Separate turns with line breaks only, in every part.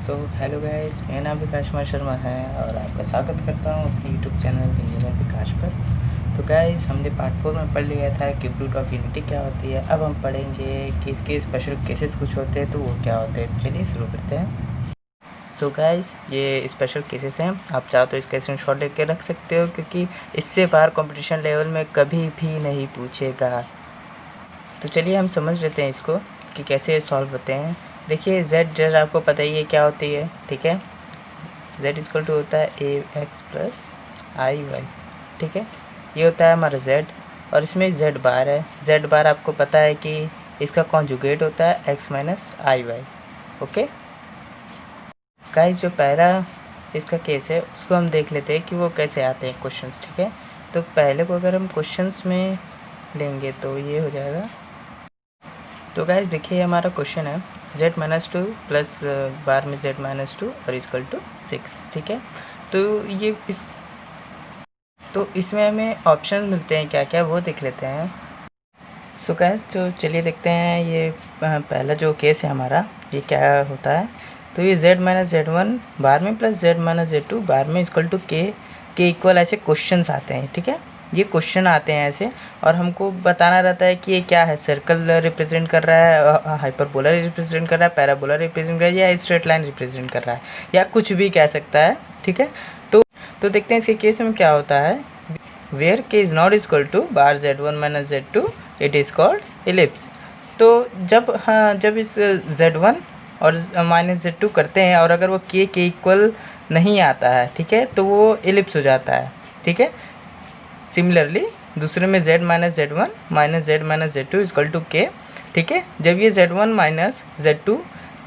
So hello guys, मेरा नाम विकास कुमार शर्मा है और आपका स्वागत करता हूँ अपने यूट्यूब चैनल इंजीनियर विकास पर। तो गाइस, हमने पार्ट 4 में पढ़ लिया था कि रूट ऑफ यूनिटी क्या होती है। अब हम पढ़ेंगे कि इसके स्पेशल केसेस कुछ होते हैं तो वो क्या होते हैं। तो चलिए शुरू करते हैं। सो गाइस, ये स्पेशल केसेस हैं। आप चाहो तो इसका स्क्रीनशॉट लेके रख सकते हो क्योंकि इससे बाहर कंपटीशन लेवल में कभी भी नहीं पूछेगा। तो चलिए हम समझ लेते हैं इसको कि कैसे सॉल्व होते हैं। देखिए, z आपको पता ही है क्या होती है, ठीक है। z इक्वल टू होता है ए एक्स प्लस आई वाई, ठीक है। ये होता है हमारा z और इसमें z बार है। z बार आपको पता है कि इसका कॉन्जुगेट होता है x माइनस आई वाई। ओके गाइस, जो पहला इसका केस है उसको हम देख लेते हैं कि वो कैसे आते हैं क्वेश्चंस, ठीक है। तो पहले को अगर हम क्वेश्चंस में लेंगे तो ये हो जाएगा। तो गाइस देखिए, हमारा क्वेश्चन है z माइनस टू प्लस बार में z माइनस टू और इक्वल टू 6, ठीक है। तो ये इसमें हमें ऑप्शन मिलते हैं क्या क्या, वो देख लेते हैं। सो गाइस, तो चलिए देखते हैं ये पहला जो केस है हमारा, ये क्या होता है। तो ये z minus Z one bar में plus z minus Z two bar में इक्वल टू के इक्वल ऐसे क्वेश्चंस आते हैं, ठीक है। ये क्वेश्चन आते हैं ऐसे और हमको बताना रहता है कि ये क्या है। सर्कल रिप्रेजेंट कर रहा है, हाइपरबोला रिप्रेजेंट कर रहा है, पैराबोला रिप्रेजेंट कर रहा है या स्ट्रेट लाइन रिप्रेजेंट कर रहा है या कुछ भी कह सकता है, ठीक है। तो देखते हैं इसके केस में क्या होता है। Where k is not equal to bar z1 minus z2 it is called ellipse. तो जब इस z1 और माइनस z2 करते हैं और अगर वो के इक्वल नहीं आता है, ठीक है, तो वो इलिप्स हो जाता है, ठीक है। सिमिलरली दूसरे में z minus Z one minus z minus Z two equal to k, ठीक है। जब ये z1 माइनस z2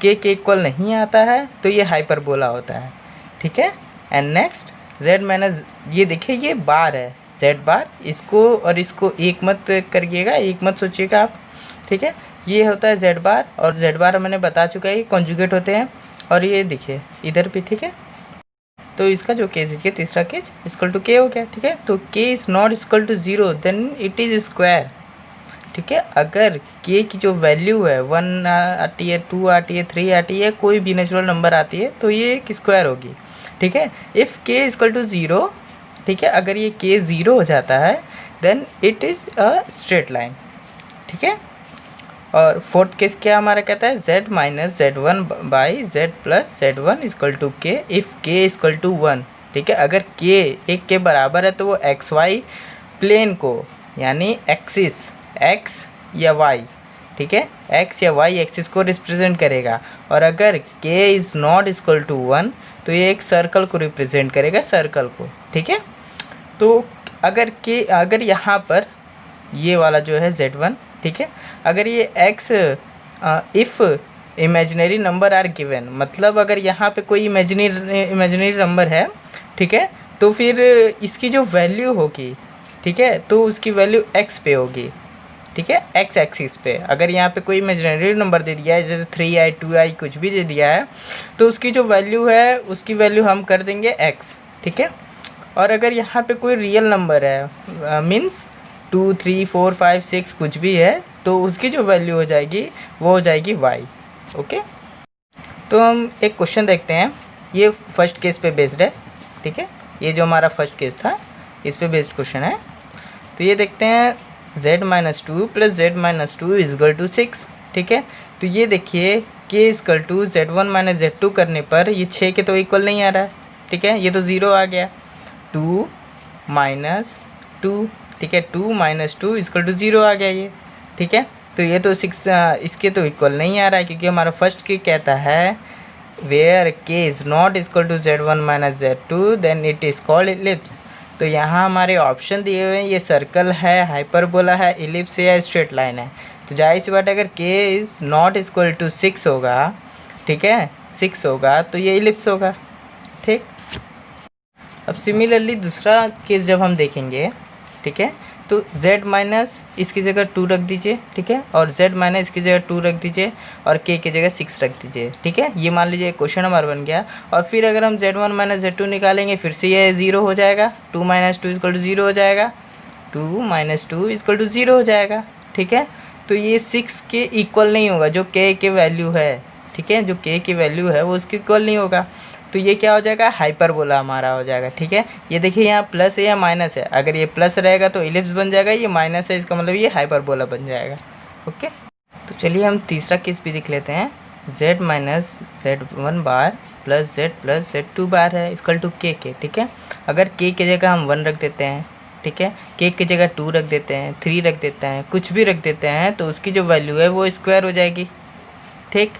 के इक्वल नहीं आता है तो ये हाइपरबोला होता है, ठीक है। एंड नेक्स्ट z माइनस, ये देखिए ये बार है z बार, इसको और इसको एक मत करिएगा, एक मत सोचिएगा आप, ठीक है। ये होता है z बार और z बार मैंने बता चुका है, ये कॉन्जुगेट होते हैं। और ये देखिए इधर भी, ठीक है। तो इसका जो केस है तीसरा केस इक्वल टू के हो गया, ठीक है। तो k is not equal to 0 then it is square, ठीक है। अगर के की जो वैल्यू है 1 आती है, 2 आती है, 3 आती है, कोई भी नेचुरल नंबर आती है तो ये एक स्क्वायर होगी, ठीक है। इफ़ के इक्वल टू 0, ठीक है, अगर ये के 0 हो जाता है then it is a straight line, ठीक है। और फोर्थ केस क्या हमारा कहता है, z minus Z one by z plus z one equal to k if k equal to 1, ठीक है। अगर के एक के बराबर है तो वो एक्स वाई प्लेन को, यानी एक्सिस x या y, ठीक है, x या y एक्सिस को रिप्रेजेंट करेगा। और अगर k is not equal to 1 तो ये एक सर्कल को रिप्रेजेंट करेगा, सर्कल को, ठीक है। तो अगर यहाँ पर ये वाला जो है z1, ठीक है, अगर ये x if imaginary number are given, मतलब अगर यहाँ पे कोई इमेजिनरी नंबर है, ठीक है, तो फिर इसकी जो वैल्यू होगी, ठीक है, तो उसकी वैल्यू x पे होगी, ठीक है, x एक्सिस पे। अगर यहाँ पे कोई इमेजिनरी नंबर दे दिया है जैसे 3i 2i कुछ भी दे दिया है तो उसकी जो वैल्यू है उसकी वैल्यू हम कर देंगे x, ठीक है। और अगर यहाँ पे कोई रियल नंबर है मीन्स 2 3 4 5 6 कुछ भी है तो उसकी जो वैल्यू हो जाएगी वो हो जाएगी y, ओके। तो हम एक क्वेश्चन देखते हैं, ये फर्स्ट केस पे बेस्ड है, ठीक है। ये जो हमारा फर्स्ट केस था इस पे बेस्ड क्वेश्चन है। तो ये देखते हैं z minus two plus z minus two equal to 6, ठीक है। तो ये देखिए के is equal to z1 minus z2 करने पर ये 6 के तो इक्वल नहीं आ रहा है, ठीक है, ये तो 0 आ गया। 2 माइनस 2, ठीक है, 2 माइनस 2 इक्वल टू 0 आ गया ये, ठीक है। तो ये तो 6 इसके तो इक्वल नहीं आ रहा है क्योंकि हमारा फर्स्ट के कहता है where k is not equal to z1 minus z2 then it is called ellipse. तो यहाँ हमारे ऑप्शन दिए हुए हैं, ये सर्कल है, हाइपरबोला है, इलिप्स है या स्ट्रेट लाइन है। तो जाहिर सी बात है अगर के इज़ नॉट इक्वल टू 6 होगा, ठीक है, 6 होगा तो ये इलिप्स होगा, ठीक। अब सिमिलरली दूसरा केस जब हम देखेंगे, ठीक है, तो z माइनस इसकी जगह 2 रख दीजिए, ठीक है, और z माइनस इसकी जगह 2 रख दीजिए और k की जगह 6 रख दीजिए, ठीक है। ये मान लीजिए क्वेश्चन हमारा बन गया। और फिर अगर हम z1 माइनस z2 निकालेंगे फिर से ये 0 हो जाएगा, 2 माइनस 2 इक्वल टू 0 हो जाएगा, 2 माइनस 2 इक्वल टू 0 हो जाएगा, ठीक है। तो ये 6 के इक्वल नहीं होगा जो k के वैल्यू है, ठीक है, जो के की वैल्यू है वो उसके इक्वल नहीं होगा, तो ये क्या हो जाएगा, हाइपरबोला हमारा हो जाएगा। ठीक है, ये देखिए यहाँ प्लस है या माइनस है, अगर ये प्लस रहेगा तो इलिप्स बन जाएगा, ये माइनस है इसका मतलब ये हाइपरबोला बन जाएगा। ओके, तो चलिए हम तीसरा केस भी देख लेते हैं। z माइनस z1 बार प्लस z बार है इक्वल टू के। ठीक है, अगर के की जगह हम 1 रख देते हैं, ठीक है, के की जगह 2 रख देते हैं, 3 रख देते हैं, कुछ भी रख देते हैं, तो उसकी जो वैल्यू है वो स्क्वायर हो जाएगी। ठीक,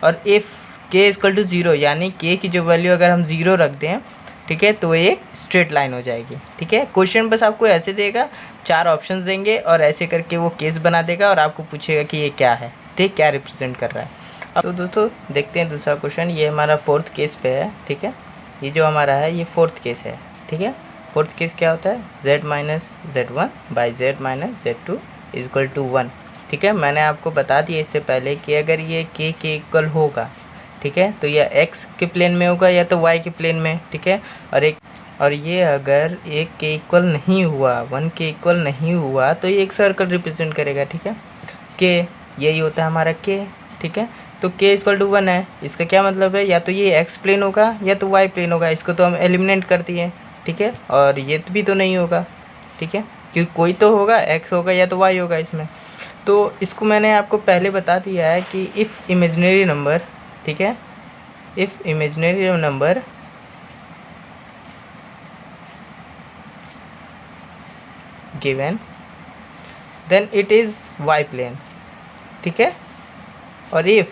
और इफ़ के इक्वल टू 0 यानी के की जो वैल्यू अगर हम 0 रख दें, ठीक है, तो ये स्ट्रेट लाइन हो जाएगी। ठीक है, क्वेश्चन बस आपको ऐसे देगा, 4 ऑप्शंस देंगे और ऐसे करके वो केस बना देगा और आपको पूछेगा कि ये क्या है, ठीक, क्या रिप्रेजेंट कर रहा है। तो दोस्तों देखते हैं दूसरा क्वेश्चन, ये हमारा 4th केस पे है। ठीक है, ये जो हमारा है ये 4th केस है। ठीक है, 4th केस क्या होता है, z minus z1 by z minus z2 equal to 1। ठीक है, मैंने आपको बता दिया इससे पहले कि अगर ये के इक्वल होगा, ठीक है, तो या x के प्लेन में होगा या तो y के प्लेन में। ठीक है, और ये अगर एक के इक्वल नहीं हुआ, 1 के इक्वल नहीं हुआ, तो ये एक सर्कल रिप्रेजेंट करेगा। ठीक है, के यही होता है हमारा के। ठीक है, तो k इक्वल टू 1 है, इसका क्या मतलब है, या तो ये x प्लेन होगा या तो y प्लेन होगा, इसको तो हम एलिमिनेट कर दिए। ठीक है, और ये भी तो नहीं होगा। ठीक है, क्योंकि कोई तो होगा, x होगा या तो y होगा इसमें। तो इसको मैंने आपको पहले बता दिया है कि इफ़ इमेजिनरी नंबर, ठीक है, if imaginary number given then it is y plane. ठीक है, और if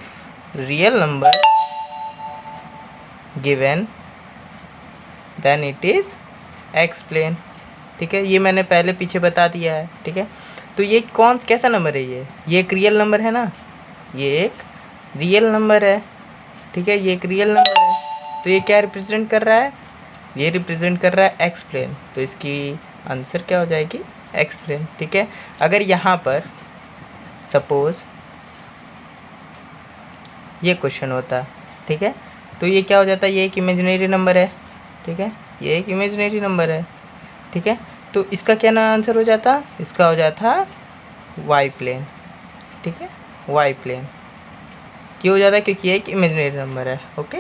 real number given then it is x plane. ठीक है, ये मैंने पहले पीछे बता दिया है। ठीक है, तो ये कैसा नंबर है, ये एक रियल नंबर है ना, ये एक रियल नंबर है। ठीक है, ये एक रियल नंबर है, तो ये क्या रिप्रेजेंट कर रहा है, ये रिप्रेजेंट कर रहा है x प्लेन, तो इसकी आंसर क्या हो जाएगी, x प्लेन। ठीक है, अगर यहाँ पर सपोज़ ये क्वेश्चन होता, ठीक है, तो ये क्या हो जाता है, ये एक इमेजिनरी नंबर है। ठीक है, ये एक इमेजिनरी नंबर है। ठीक है, तो इसका क्या ना आंसर हो जाता, इसका हो जाता y प्लेन। ठीक है, y प्लेन क्यों हो जाता है, क्योंकि ये एक इमेजिनरी नंबर है। ओके,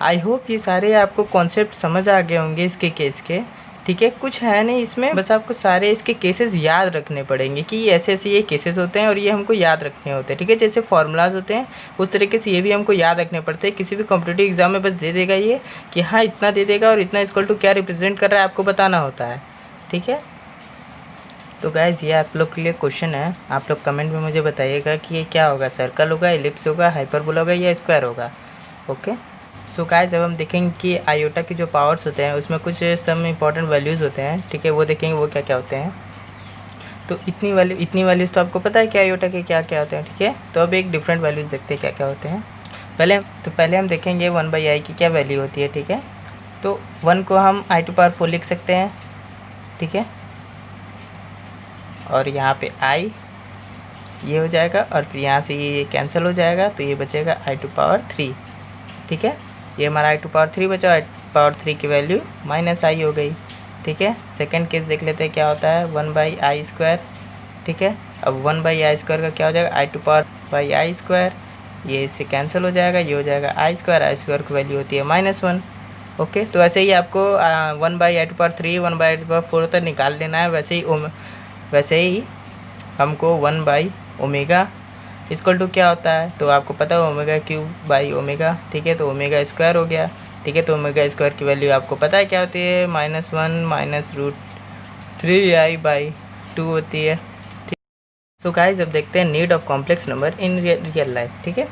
आई होप ये सारे आपको कॉन्सेप्ट समझ आ गए होंगे इसके केस के। ठीक है, कुछ है नहीं इसमें, बस आपको सारे इसके केसेस याद रखने पड़ेंगे कि ऐसे ऐसे ये केसेस होते हैं और ये हमको याद रखने होते हैं। ठीक है, जैसे फार्मूलाज होते हैं उस तरीके से ये भी हमको याद रखने पड़ते हैं। किसी भी कॉम्पिटिटिव एग्जाम में बस दे देगा ये कि हाँ इतना दे देगा और इतना इक्वल टू क्या रिप्रेजेंट कर रहा है आपको बताना होता है। ठीक है, तो गाइज ये आप लोग के लिए क्वेश्चन है, आप लोग कमेंट में मुझे बताइएगा कि ये क्या होगा, सर्कल होगा, एलिप्स होगा, हाइपरबोला होगा या स्क्वायर होगा। ओके, सो गाइस अब हम देखेंगे कि आयोटा के जो पावर्स होते हैं उसमें कुछ सम इम्पॉर्टेंट वैल्यूज़ होते हैं। ठीक है, वो देखेंगे वो क्या क्या होते हैं। तो इतनी वैल्यूज़ तो आपको पता है कि आयोटा के क्या क्या होते हैं। ठीक है, तो अब एक डिफरेंट वैल्यूज़ देखते हैं क्या क्या होते हैं। पहले हम देखेंगे 1/i की क्या वैल्यू होती है। ठीक है, तो 1 को हम i⁴ लिख सकते हैं। ठीक है, और यहाँ पे i ये हो जाएगा और फिर यहाँ से ये कैंसिल हो जाएगा, तो ये बचेगा i⁴। ठीक है, ये हमारा i⁴ बचा, i⁴ की वैल्यू -i हो गई। ठीक है, सेकंड केस देख लेते हैं क्या होता है, 1/i²। ठीक है, अब 1/i² का क्या हो जाएगा, i⁴/i², ये इससे कैंसिल हो जाएगा, ये हो जाएगा i² की वैल्यू होती है -1। ओके, तो ऐसे ही आपको 1/i⁴ 1/i⁴ तक निकाल लेना है। वैसे ही हमको 1/ω इक्वल टू क्या होता है, तो आपको पता है ω3/ω। ठीक है, तो ω² हो गया। ठीक है, तो ω² की वैल्यू आपको पता है क्या होती है, -1 -√3i/2 होती है। ठीक, सो गाइस अब देखते हैं need of complex number in real life. ठीक है,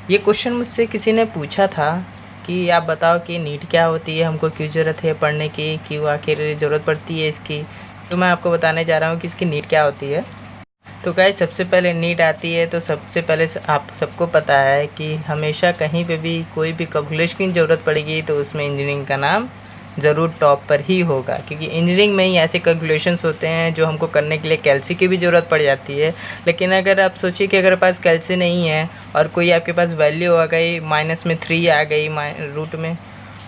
ये क्वेश्चन मुझसे किसी ने पूछा था कि आप बताओ कि नीड क्या होती है, हमको क्यों ज़रूरत है पढ़ने की, क्यों आखिर ज़रूरत पड़ती है इसकी। तो मैं आपको बताने जा रहा हूँ कि इसकी नीड क्या होती है। तो गाइस सबसे पहले नीड आती है, तो सबसे पहले आप सबको पता है कि हमेशा कहीं पे भी कोई भी कैलकुलेशन की ज़रूरत पड़ेगी तो उसमें इंजीनियरिंग का नाम ज़रूर टॉप पर ही होगा, क्योंकि इंजीनियरिंग में ही ऐसे कैलकुलेशंस होते हैं जो हमको करने के लिए कैल्सी की भी ज़रूरत पड़ जाती है। लेकिन अगर आप सोचिए कि अगर पास कैल्सी नहीं है और कोई आपके पास वैल्यू आ गई -3 आ गई,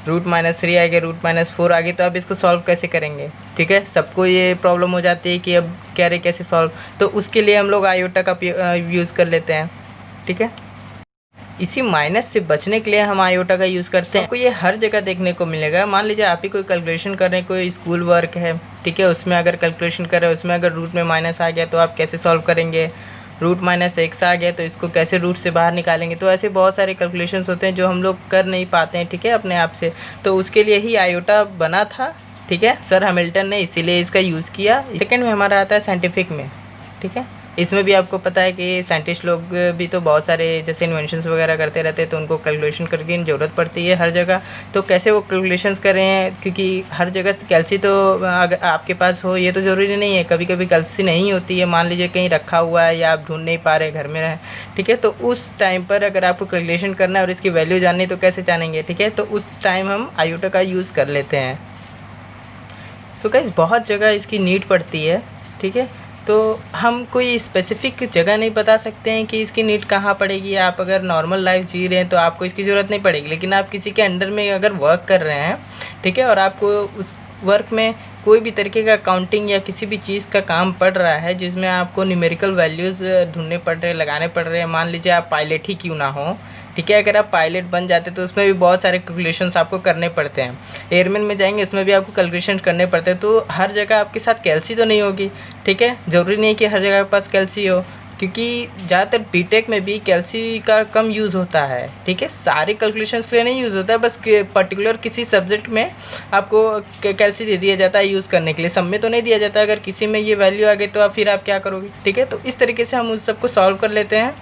√-3 आ गया, √-4 आ गई, तो आप इसको सॉल्व कैसे करेंगे। ठीक है, सबको ये प्रॉब्लम हो जाती है कि अब क्या कैसे सॉल्व, तो उसके लिए हम लोग आयोटा का यूज़ कर लेते हैं। ठीक है, इसी माइनस से बचने के लिए हम आयोटा का यूज़ करते हैं। आपको ये हर जगह देखने को मिलेगा। मान लीजिए आप ही कोई कैलकुलेशन कर रहे हैं, कोई स्कूल वर्क है, ठीक है, उसमें अगर कैलकुलेशन कर रहे हैं, उसमें अगर रूट में माइनस आ गया तो आप कैसे सॉल्व करेंगे, रूट माइनस एक्स आ गया तो इसको कैसे रूट से बाहर निकालेंगे। तो ऐसे बहुत सारे कैलकुलेशंस होते हैं जो हम लोग कर नहीं पाते हैं, ठीक है, अपने आप से। तो उसके लिए ही आयोटा बना था, ठीक है, सर हैमिल्टन ने इसीलिए इसका यूज़ किया। सेकेंड में हमारा आता है साइंटिफिक में, ठीक है। इसमें भी आपको पता है कि साइंटिस्ट लोग भी तो बहुत सारे जैसे इन्वेंशंस वगैरह करते रहते हैं, तो उनको कैलकुलेशन करने की ज़रूरत पड़ती है हर जगह। तो कैसे वो कैलकुलेशंस करें, क्योंकि हर जगह से कैल्सी तो अगर आपके पास हो ये तो ज़रूरी नहीं है, कभी कभी कैल्सी नहीं होती है। मान लीजिए कहीं रखा हुआ है या आप ढूंढ नहीं पा रहे, घर में रहे, ठीक है, तो उस टाइम पर अगर आपको कैलकुलेशन करना है और इसकी वैल्यू जाननी है तो कैसे जानेंगे, ठीक है। तो उस टाइम हम आयोटा का यूज़ कर लेते हैं। सो गाइस बहुत जगह इसकी नीड पड़ती है, ठीक है। तो हम कोई स्पेसिफिक जगह नहीं बता सकते हैं कि इसकी नीड कहाँ पड़ेगी। आप अगर नॉर्मल लाइफ जी रहे हैं तो आपको इसकी ज़रूरत नहीं पड़ेगी, लेकिन आप किसी के अंडर में अगर वर्क कर रहे हैं, ठीक है, और आपको उस वर्क में कोई भी तरीके का अकाउंटिंग या किसी भी चीज़ का काम पड़ रहा है जिसमें आपको न्यूमेरिकल वैल्यूज़ ढूंढने पड़ रहे हैं, लगाने पड़ रहे हैं। मान लीजिए आप पायलट ही क्यों ना हो, ठीक है, अगर आप पायलट बन जाते तो उसमें भी बहुत सारे कैलकुलेशंस आपको करने पड़ते हैं। एयरमैन में जाएंगे उसमें भी आपको कैलकुलेशन करने पड़ते हैं। तो हर जगह आपके साथ कैल्सी तो नहीं होगी, ठीक है, ज़रूरी नहीं है कि हर जगह के पास कैल्सी हो, क्योंकि ज़्यादातर बीटेक में भी कैल्सी का कम यूज़ होता है, ठीक है। सारे कैलकुलेशंस के लिए नहीं यूज़ होता है, बस पर्टिकुलर किसी सब्जेक्ट में आपको कैल्सी दे दिया जाता है यूज़ करने के लिए, सब में तो नहीं दिया जाता। अगर किसी में ये वैल्यू आ गई तो फिर आप क्या करोगे, ठीक है। तो इस तरीके से हम उस सबको सॉल्व कर लेते हैं।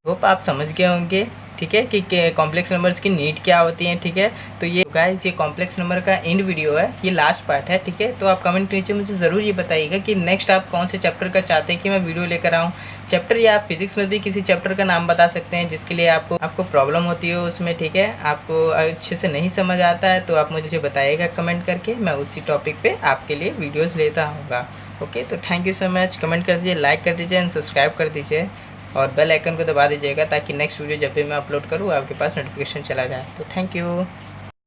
होप आप समझ गए होंगे, ठीक है, कि कॉम्प्लेक्स नंबर्स की नीड क्या होती है, ठीक है। तो ये गाइस ये कॉम्प्लेक्स नंबर का एंड वीडियो है, ये लास्ट पार्ट है, ठीक है। तो आप कमेंट नीचे मुझे ज़रूर ये बताइएगा कि नेक्स्ट आप कौन से चैप्टर का चाहते हैं कि मैं वीडियो लेकर आऊँ। चैप्टर या आप फिजिक्स में भी किसी चैप्टर का नाम बता सकते हैं जिसके लिए आपको प्रॉब्लम होती हो उसमें, ठीक है, आपको अच्छे से नहीं समझ आता है तो आप मुझे बताइएगा कमेंट करके, मैं उसी टॉपिक पर आपके लिए वीडियोज़ लेता हूँगा। ओके, तो thank you so much. Comment कर दीजिए, लाइक कर दीजिए एंड सब्सक्राइब कर दीजिए और बेल आइकन को दबा दीजिएगा ताकि नेक्स्ट वीडियो जब भी मैं अपलोड करूँ आपके पास नोटिफिकेशन चला जाए। तो थैंक यू।